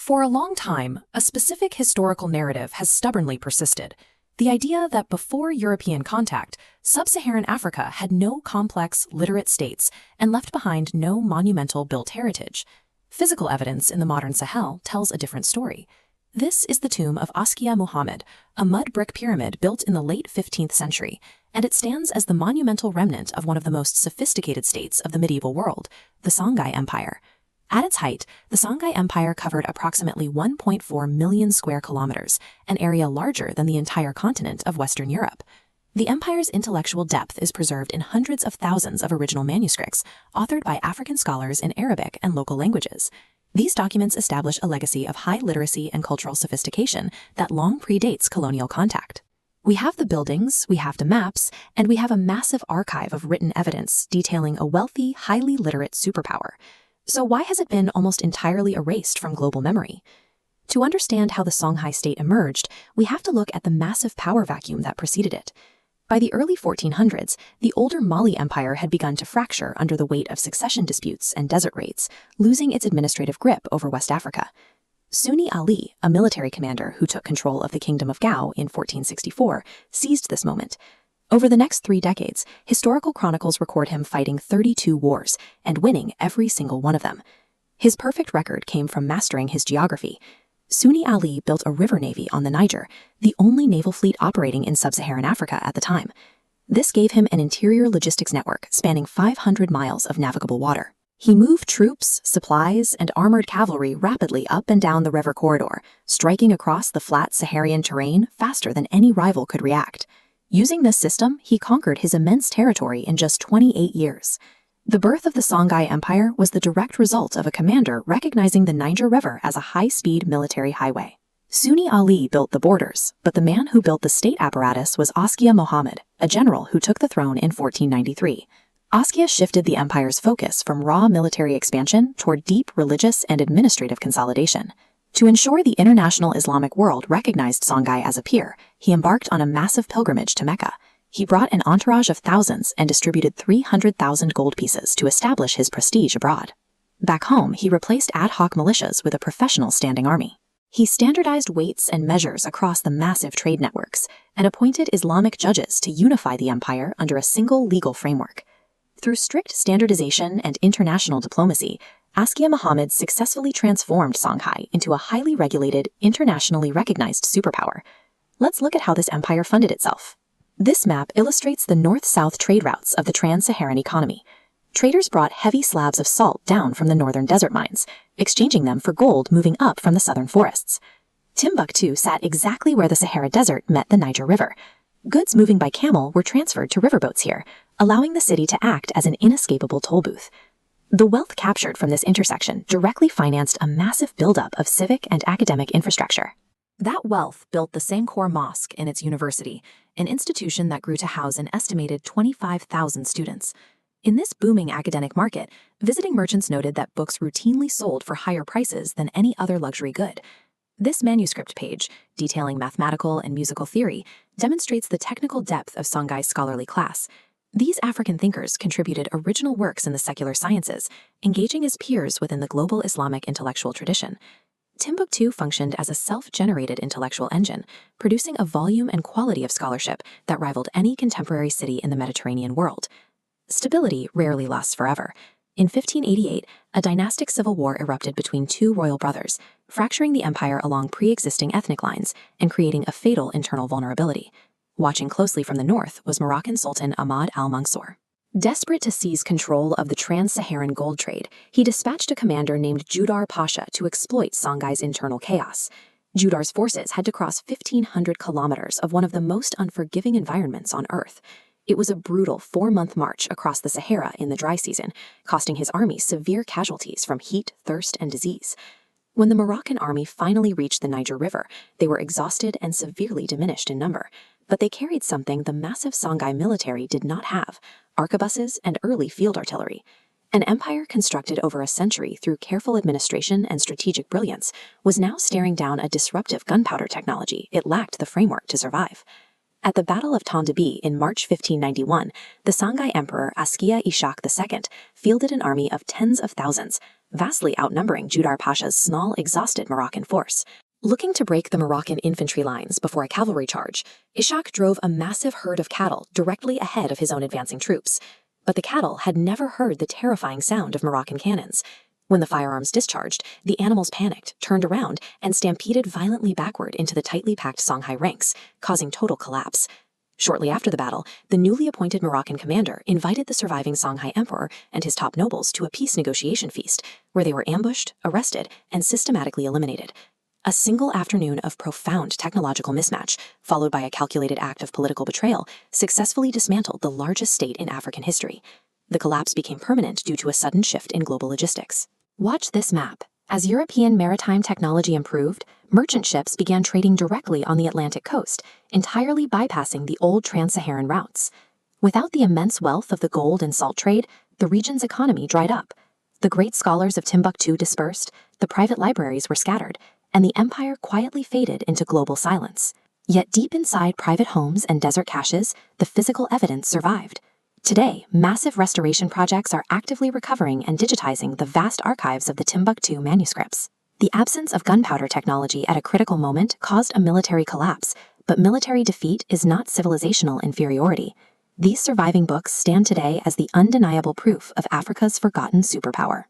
For a long time, a specific historical narrative has stubbornly persisted. The idea that before European contact, sub-Saharan Africa had no complex, literate states and left behind no monumental built heritage. Physical evidence in the modern Sahel tells a different story. This is the tomb of Askia Muhammad, a mud brick pyramid built in the late 15th century, and it stands as the monumental remnant of one of the most sophisticated states of the medieval world, the Songhai Empire. At its height, the Songhai Empire covered approximately 1.4 million square kilometers, an area larger than the entire continent of Western Europe. The empire's intellectual depth is preserved in hundreds of thousands of original manuscripts, authored by African scholars in Arabic and local languages. These documents establish a legacy of high literacy and cultural sophistication that long predates colonial contact. We have the buildings, we have the maps, and we have a massive archive of written evidence detailing a wealthy, highly literate superpower. So why has it been almost entirely erased from global memory? To understand how the Songhai state emerged, we have to look at the massive power vacuum that preceded it. By the early 1400s, the older Mali Empire had begun to fracture under the weight of succession disputes and desert raids, losing its administrative grip over West Africa. Sunni Ali, a military commander who took control of the Kingdom of Gao in 1464, seized this moment. Over the next 3 decades, historical chronicles record him fighting 32 wars and winning every single one of them. His perfect record came from mastering his geography. Sunni Ali built a river navy on the Niger, the only naval fleet operating in sub-Saharan Africa at the time. This gave him an interior logistics network spanning 500 miles of navigable water. He moved troops, supplies, and armored cavalry rapidly up and down the river corridor, striking across the flat Saharan terrain faster than any rival could react. Using this system, he conquered his immense territory in just 28 years. The birth of the Songhai Empire was the direct result of a commander recognizing the Niger River as a high-speed military highway. Sunni Ali built the borders, but the man who built the state apparatus was Askia Muhammad, a general who took the throne in 1493. Askia shifted the empire's focus from raw military expansion toward deep religious and administrative consolidation. To ensure the international Islamic world recognized Songhai as a peer, he embarked on a massive pilgrimage to Mecca. He brought an entourage of thousands and distributed 300,000 gold pieces to establish his prestige abroad. Back home, he replaced ad hoc militias with a professional standing army. He standardized weights and measures across the massive trade networks and appointed Islamic judges to unify the empire under a single legal framework. Through strict standardization and international diplomacy, Askia Muhammad successfully transformed Songhai into a highly regulated, internationally recognized superpower. Let's look at how this empire funded itself. This map illustrates the north-south trade routes of the trans-Saharan economy. Traders brought heavy slabs of salt down from the northern desert mines, exchanging them for gold moving up from the southern forests. Timbuktu sat exactly where the Sahara Desert met the Niger River. Goods moving by camel were transferred to riverboats here, allowing the city to act as an inescapable toll booth. The wealth captured from this intersection directly financed a massive buildup of civic and academic infrastructure. That wealth built the Sankore Mosque in its university, an institution that grew to house an estimated 25,000 students. In this booming academic market, visiting merchants noted that books routinely sold for higher prices than any other luxury good. This manuscript page, detailing mathematical and musical theory, demonstrates the technical depth of Songhai's scholarly class. These African thinkers contributed original works in the secular sciences, engaging as peers within the global Islamic intellectual tradition. Timbuktu functioned as a self-generated intellectual engine, producing a volume and quality of scholarship that rivaled any contemporary city in the Mediterranean world. Stability rarely lasts forever. In 1588, a dynastic civil war erupted between 2 royal brothers, fracturing the empire along pre-existing ethnic lines and creating a fatal internal vulnerability. Watching closely from the north was Moroccan Sultan Ahmad al-Mansur. Desperate to seize control of the trans-Saharan gold trade, he dispatched a commander named Judar Pasha to exploit Songhai's internal chaos. Judar's forces had to cross 1,500 kilometers of one of the most unforgiving environments on Earth. It was a brutal 4-month march across the Sahara in the dry season, costing his army severe casualties from heat, thirst, and disease. When the Moroccan army finally reached the Niger River, they were exhausted and severely diminished in number. But they carried something the massive Songhai military did not have: arquebuses and early field artillery. An empire constructed over a century through careful administration and strategic brilliance was now staring down a disruptive gunpowder technology it lacked the framework to survive. At the Battle of Timbuktu in March 1591, the Songhai Emperor Askia Ishak II fielded an army of tens of thousands, vastly outnumbering Judar Pasha's small, exhausted Moroccan force. Looking to break the Moroccan infantry lines before a cavalry charge, Ishak drove a massive herd of cattle directly ahead of his own advancing troops. But the cattle had never heard the terrifying sound of Moroccan cannons. When the firearms discharged, the animals panicked, turned around, and stampeded violently backward into the tightly packed Songhai ranks, causing total collapse. Shortly after the battle, the newly appointed Moroccan commander invited the surviving Songhai emperor and his top nobles to a peace negotiation feast, where they were ambushed, arrested, and systematically eliminated. A single afternoon of profound technological mismatch, followed by a calculated act of political betrayal, successfully dismantled the largest state in African history. The collapse became permanent due to a sudden shift in global logistics. Watch this map. As European maritime technology improved, merchant ships began trading directly on the Atlantic coast, entirely bypassing the old trans-Saharan routes. Without the immense wealth of the gold and salt trade, the region's economy dried up. The great scholars of Timbuktu dispersed, the private libraries were scattered, and the empire quietly faded into global silence. Yet deep inside private homes and desert caches, the physical evidence survived. Today, massive restoration projects are actively recovering and digitizing the vast archives of the Timbuktu manuscripts. The absence of gunpowder technology at a critical moment caused a military collapse, but military defeat is not civilizational inferiority. These surviving books stand today as the undeniable proof of Africa's forgotten superpower.